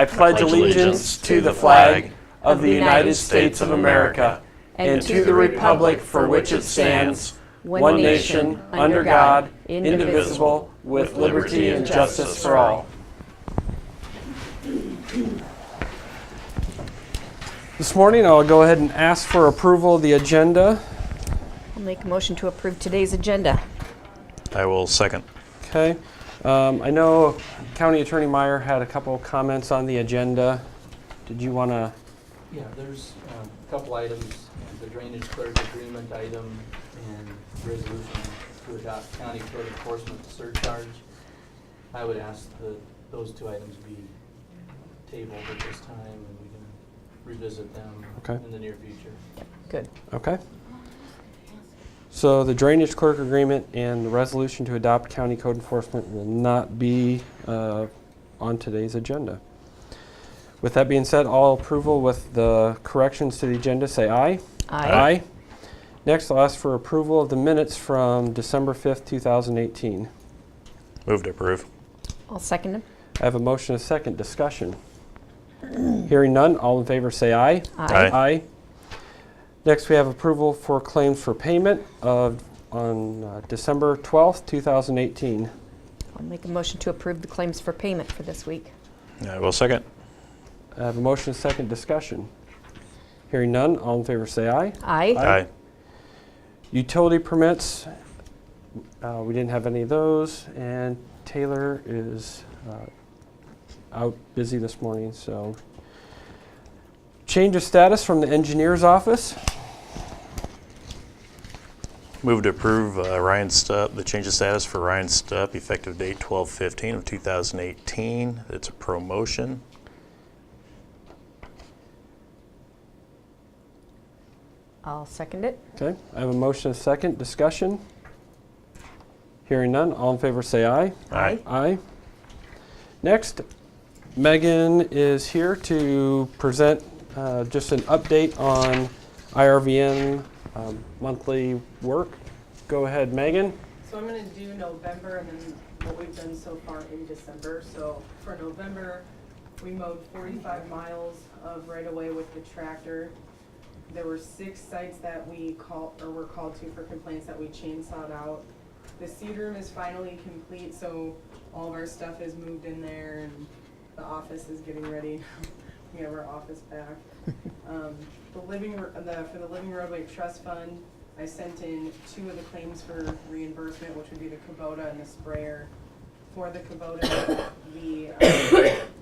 I pledge allegiance to the flag of the United States of America and to the republic for which it stands, one nation, under God, indivisible, with liberty and justice for all. This morning I'll go ahead and ask for approval of the agenda. I'll make a motion to approve today's agenda. I will second. Okay. I know County Attorney Meyer had a couple of comments on the agenda. Did you want to? Yeah, there's a couple items, the drainage clerk agreement item and resolution to adopt county code enforcement surcharge. I would ask that those two items be tabled at this time and we can revisit them in the near future. Good. Okay. So the drainage clerk agreement and the resolution to adopt county code enforcement will not be on today's agenda. With that being said, all approval with the corrections to the agenda, say aye. Aye. Aye. Next, I'll ask for approval of the minutes from December 5th, 2018. Move to approve. I'll second it. I have a motion and a second. Discussion. Hearing none, all in favor say aye. Aye. Aye. Next, we have approval for claims for payment on December 12th, 2018. I'll make a motion to approve the claims for payment for this week. I will second. I have a motion and a second. Discussion. Hearing none, all in favor say aye. Aye. Aye. Utility permits, we didn't have any of those, and Taylor is out busy this morning, so. Change of status from the engineer's office. Move to approve Ryan Stupp, the change of status for Ryan Stupp, effective date 12/15 of 2018. It's a promotion. I'll second it. Okay, I have a motion and a second. Discussion. Hearing none, all in favor say aye. Aye. Aye. Next, Megan is here to present just an update on IRVM monthly work. Go ahead, Megan. So I'm going to do November and then what we've done so far in December. So for November, we mowed 45 miles of right-of-way with the tractor. There were 6 sites that we were called to for complaints that we chainsawed out. The seed room is finally complete, so all of our stuff is moved in there and the office is getting ready. We have our office back. For the Living Roadway Trust Fund, I sent in 2 of the claims for reimbursement, which would be the Kubota and the sprayer. For the Kubota, the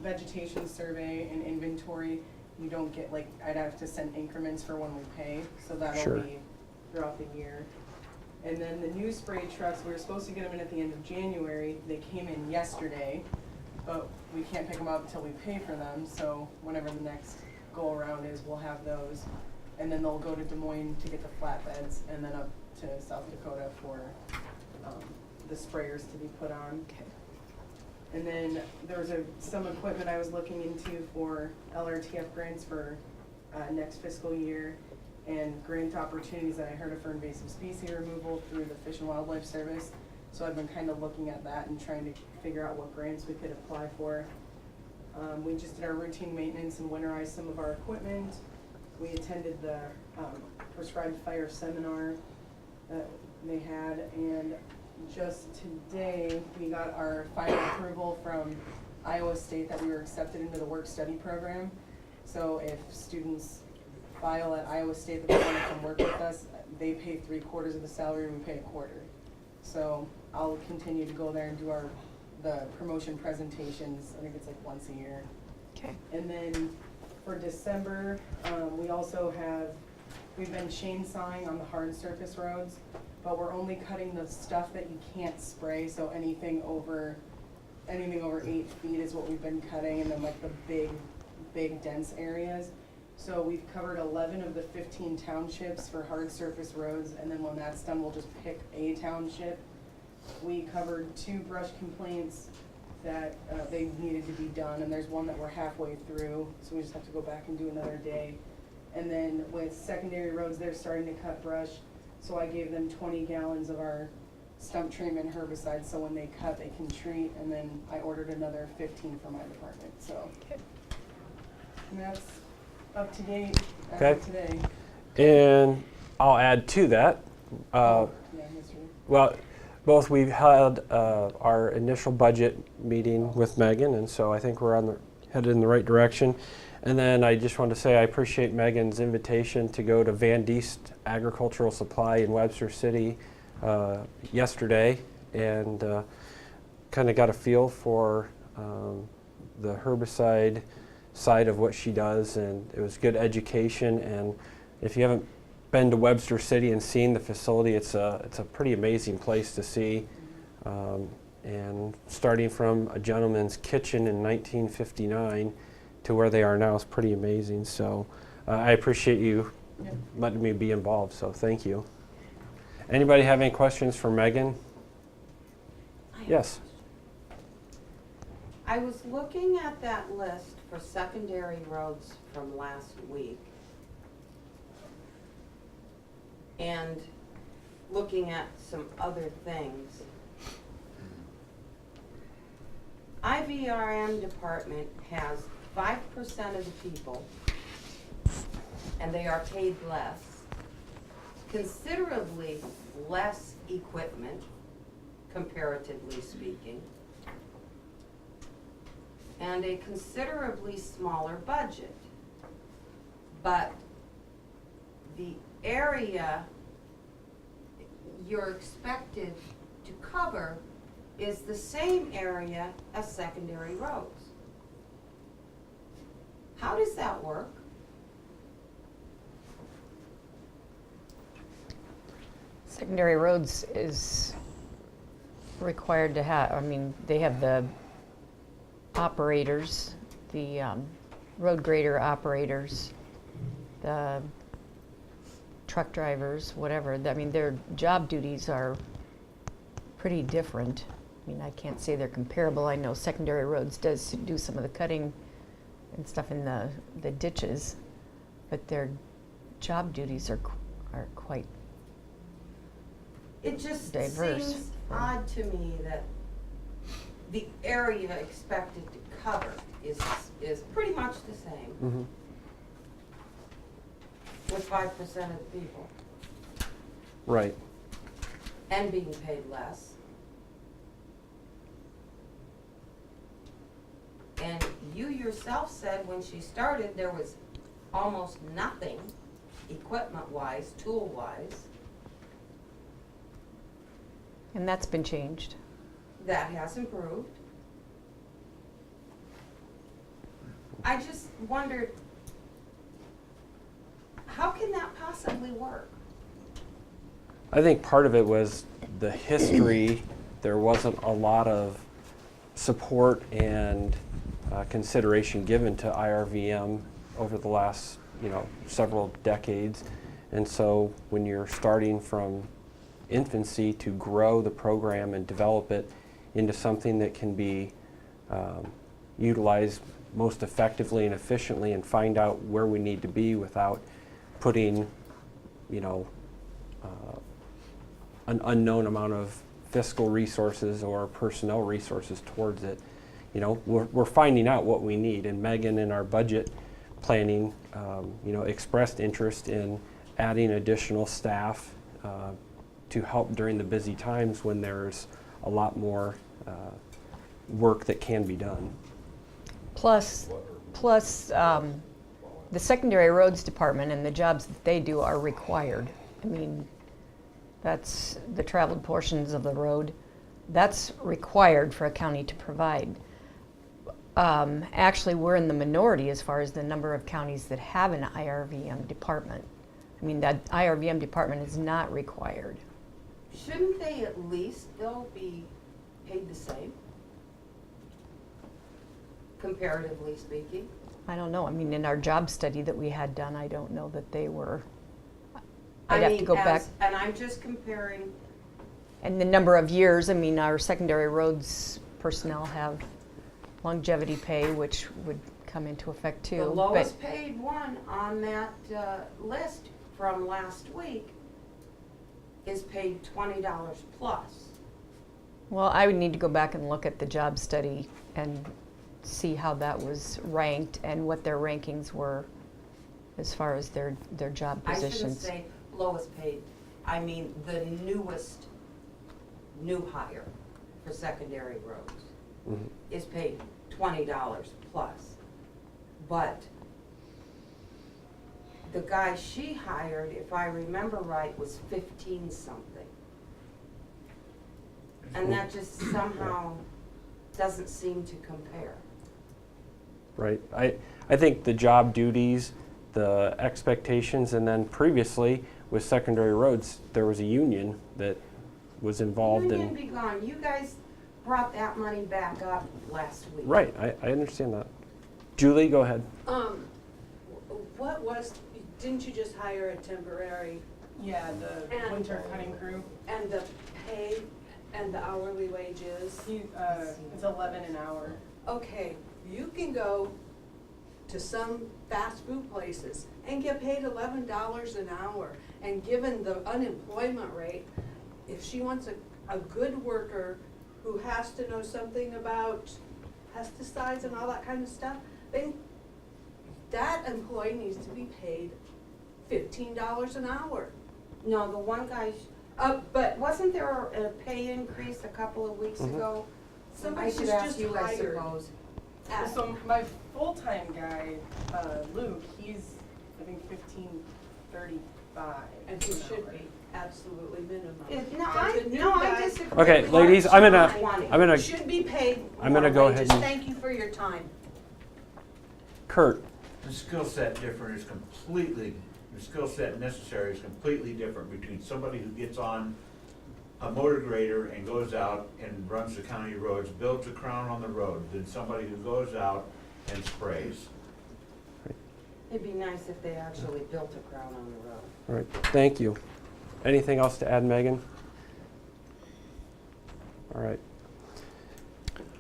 vegetation survey and inventory, you don't get, I'd have to send increments for when we pay, so that'll be throughout the year. And then the new spray trucks, we were supposed to get them in at the end of January. They came in yesterday, but we can't pick them up until we pay for them, so whenever the next go around is, we'll have those. And then they'll go to Des Moines to get the flatbeds, and then up to South Dakota for the sprayers to be put on. Okay. And then there was some equipment I was looking into for LRTF grants for next fiscal year, and grant opportunities that I heard of for invasive species removal through the Fish and Wildlife Service. So I've been kind of looking at that and trying to figure out what grants we could apply for. We just did our routine maintenance and winterized some of our equipment. We attended the prescribed fire seminar that they had, and just today we got our final approval from Iowa State that we were accepted into the work-study program. So if students file at Iowa State that they want to come work with us, they pay 3/4 of the salary and we pay 1/4. So I'll continue to go there and do the promotion presentations. I think it's once a year. Okay. And then for December, we've been chainsawing on the hard surface roads, but we're only cutting the stuff that you can't spray. So anything over 8 feet is what we've been cutting, and then the big dense areas. So we've covered 11 of the 15 townships for hard surface roads, and then when that's done, we'll just pick a township. We covered 2 brush complaints that they needed to be done, and there's one that we're halfway through, so we just have to go back and do another day. And then with secondary roads, they're starting to cut brush, so I gave them 20 gallons of our stump treatment herbicide, so when they cut, they can treat, and then I ordered another 15 for my department, so. Okay. And that's up to date as Okay. of today. And I'll add to that. Yeah, history. Well, both we've had our initial budget meeting with Megan, and so I think we're headed in the right direction. And then I just wanted to say I appreciate Megan's invitation to go to Van Diest Agricultural Supply in Webster City yesterday, and kind of got a feel for the herbicide side of what she does, and it was good education. And if you haven't been to Webster City and seen the facility, it's a pretty amazing place to see. And starting from a gentleman's kitchen in 1959 to where they are now is pretty amazing. So I appreciate you Yeah. letting me be involved, so thank you. Anybody have any questions for Megan? Yes. I was looking at that list for secondary roads from last week and looking at some other things. IVRM department has 5% of the people, and they are paid less, considerably less equipment, comparatively speaking, and a considerably smaller budget. But the area you're expected to cover is the same area as secondary roads. How does that work? Secondary roads is required to have, I mean, they have the operators, the road grader operators, the truck drivers, whatever. I mean, their job duties are pretty different. I mean, I can't say they're comparable. I know secondary roads does do some of the cutting and stuff in the ditches, but their job duties are quite It just diverse. seems odd to me that the area expected to cover is pretty much the same Mm-hmm. with 5% of the people Right. and being paid less. And you yourself said when she started there was almost nothing equipment-wise, tool-wise. And that's been changed. That has improved. I just wondered, how can that possibly work? I think part of it was the history. There wasn't a lot of support and consideration given to IRVM over the last, several decades. And so when you're starting from infancy to grow the program and develop it into something that can be utilized most effectively and efficiently, and find out where we need to be without putting, an unknown amount of fiscal resources or personnel resources towards it. We're finding out what we need, and Megan in our budget planning, expressed interest in adding additional staff to help during the busy times when there's a lot more work that can be done. Plus, the secondary roads department and the jobs that they do are required. I mean, that's the traveled portions of the road. That's required for a county to provide. Actually, we're in the minority as far as the number of counties that have an IRVM department. I mean, that IRVM department is not required. Shouldn't they at least, though, be paid the same? Comparatively speaking. I don't know. I mean, in our job study that we had done, I don't know that they were. I'd I have mean, to go back. and I'm just comparing, And the number of years, I mean, our secondary roads personnel have longevity pay, which would come into effect too. the but- lowest paid one on that list from last week is paid $20 plus. Well, I would need to go back and look at the job study and see how that was ranked and what their rankings were as far as their job I shouldn't positions. say lowest paid, I mean the newest new hire for secondary roads Mhm. is paid $20 plus. But the guy she hired, if I remember right, was 15 something. And that just somehow doesn't seem to compare. Right. I think the job duties, the expectations, and then previously with secondary roads, there was a union that was involved Union in. be gone, you guys brought that money back up last week. Right, I understand that. Julie, go ahead. What was, didn't you just hire a temporary, Yeah, the And- winter cutting crew, and the pay and the hourly wages? it's 11 an hour. Okay, you can go to some fast food places and get paid $11 an hour. And given the unemployment rate, if she wants a good worker who has to know something about pesticides and all that kind of stuff, then that employee needs to be paid $15 an hour. No, the one guy, But wasn't there a pay increase a couple of weeks Mhm. ago? somebody I was should ask just you, I hired. suppose. at- So my full-time guy, Luke, he's, I think 15.35. And he an should hour. be absolutely minimum. No, But the new I guy disagree. Okay, with ladies, you. I'm gonna- 20. I'm gonna, Should be paid I'm gonna more go wages. ahead and- Thank you for your time. Kurt, The skill set different is completely, the skill set necessary is completely different between somebody who gets on a motor grader and goes out and runs the county roads, builds a crown on the road, than somebody who goes out and sprays. It'd be nice if they actually built a crown on the road. all right, thank you. Anything else to add, Megan? All right.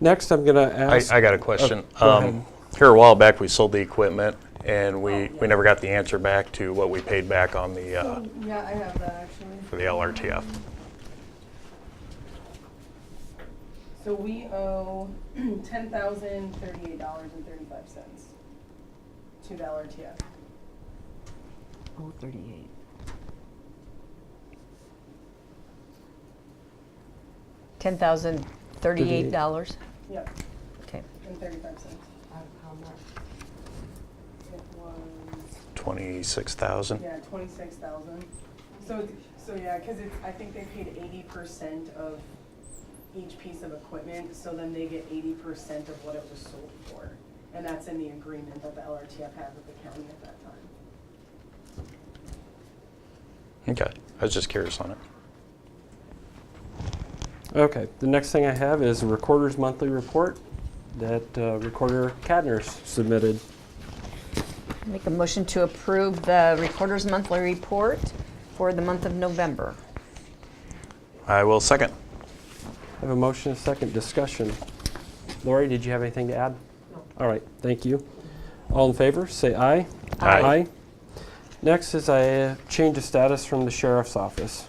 Next, I'm gonna ask. I got a question. Go ahead. Here a while back, we sold the equipment, and we never got the answer back to what we paid back on the, Yeah, I have that actually. for the LRTF. So we owe $10,038.35 to the LRTF. Oh, 38. $10,038? Yep, Okay. and 35 cents. Out of how much? It was, 26,000. yeah, 26,000. So yeah, because it's, I think they paid 80% of each piece of equipment, so then they get 80% of what it was sold for. And that's in the agreement that the LRTF had with the county at that time. Okay, I was just curious on it. Okay, the next thing I have is the Recorder's Monthly Report that Recorder Cadner submitted. Make a motion to approve the Recorder's Monthly Report for the month of November. I will second. I have a motion, a second, discussion. Lori, did you have anything to add? No. All right, thank you. All in favor, say aye. Aye. Next is a change of status from the Sheriff's Office.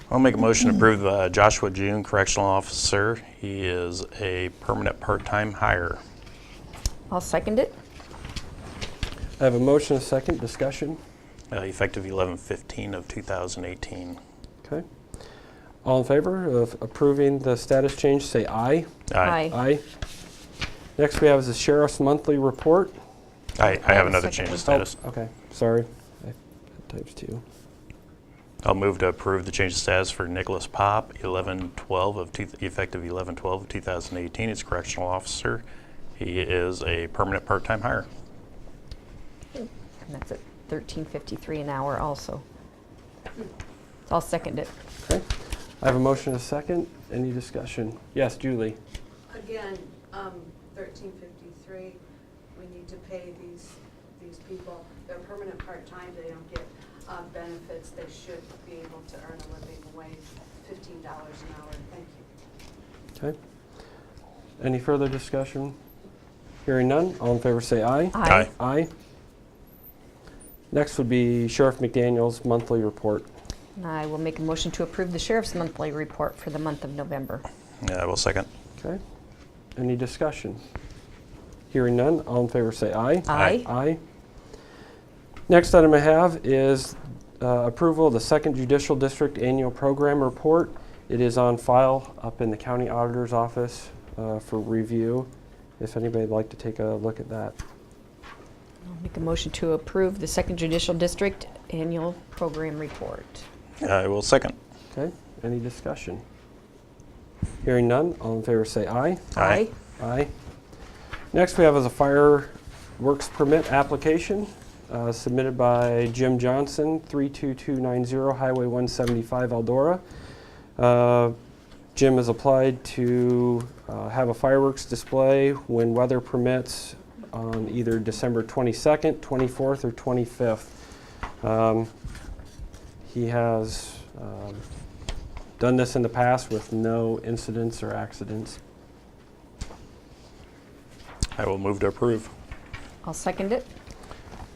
I'll make a motion to approve Joshua June, Correctional Officer. He is a permanent part-time hire. I'll second it. I have a motion, a second, discussion. Effective 11/15 of 2018. Okay. All in favor of approving the status change, say aye. Aye. Aye. Next we have is the Sheriff's Monthly Report. I have another second. change of status. Oh, okay, sorry. I typed two. I'll move to approve the change of status for Nicholas Pop, effective 11/12 of 2018. He's a correctional officer. He is a permanent part-time hire. And that's at $13.53 an hour also. So I'll second it. Okay. I have a motion, a second. Any discussion? Yes, Julie. Again, 1353, we need to pay these people, they're permanent part-time, they don't get benefits, they should be able to earn a living wage, $15 an hour, thank you. Okay. Any further discussion? Hearing none, all in favor say aye. Aye. Aye. Next would be Sheriff McDaniel's monthly report. I will make a motion to approve the Sheriff's Monthly Report for the month of November. I will second. Okay. Any discussion? Hearing none, all in favor say aye. Aye. Aye. Next item I have is approval of the Second Judicial District Annual Program Report. It is on file up in the County Auditor's Office for review, if anybody'd like to take a look at that. I'll make a motion to approve the Second Judicial District Annual Program Report. I will second. Okay, any discussion? Hearing none, all in favor say aye. Aye. Aye. Next we have is a fireworks permit application submitted by Jim Johnson, 32290 Highway 175 Eldora. Jim has applied to have a fireworks display when weather permits on either December 22nd, 24th, or 25th. He has done this in the past with no incidents or accidents. I will move to approve. I'll second it.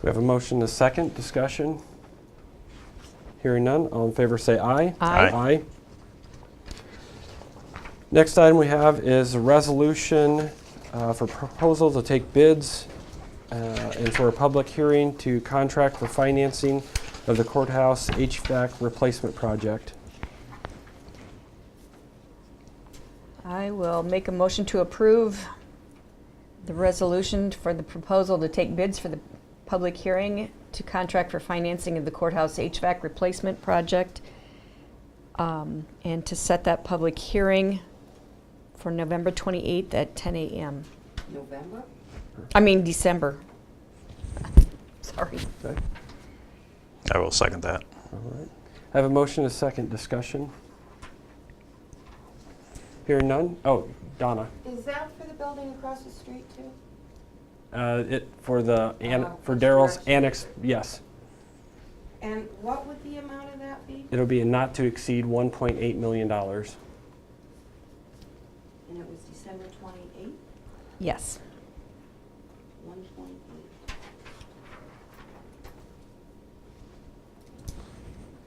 We have a motion, a second, discussion. Hearing none, all in favor say aye. Aye. Aye. Next item we have is a resolution for proposal to take bids and for a public hearing to contract for financing of the courthouse HVAC replacement project. I will make a motion to approve the resolution for the proposal to take bids for the public hearing to contract for financing of the courthouse HVAC replacement project, and to set that public hearing for November 28th at 10 a.m. November? I mean, December. Sorry. Okay. I will second that. All right. I have a motion, a second, discussion. Hearing none? Oh, Donna. Is that for the building across the street too? For the for for Daryl's storage. annex, yes. And what would the amount of that be? It'll be a not to exceed $1.8 million. And it was December 28th, Yes. 1.8.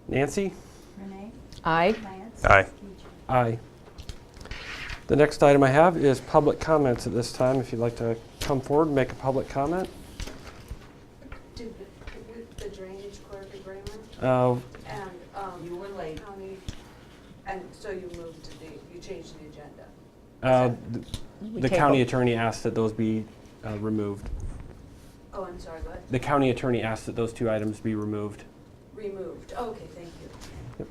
Nancy? Renee? Aye. Lance? Aye. TJ? Aye. The next item I have is public comments at this time. If you'd like to come forward and make a public comment. Did the drainage clerk agreement and, You were late. county, and so you moved to you changed the agenda? We The table. county attorney asked that those be removed. Oh, I'm sorry, what? The county attorney asked that those two items be removed. Removed, okay, thank you.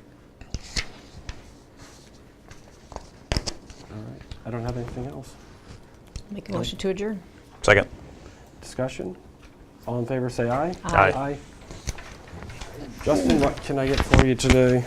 All right. I don't have anything else. Make a motion to adjourn. Second. Discussion? All in favor say aye. Aye. Aye. Justin, what can I get for you today?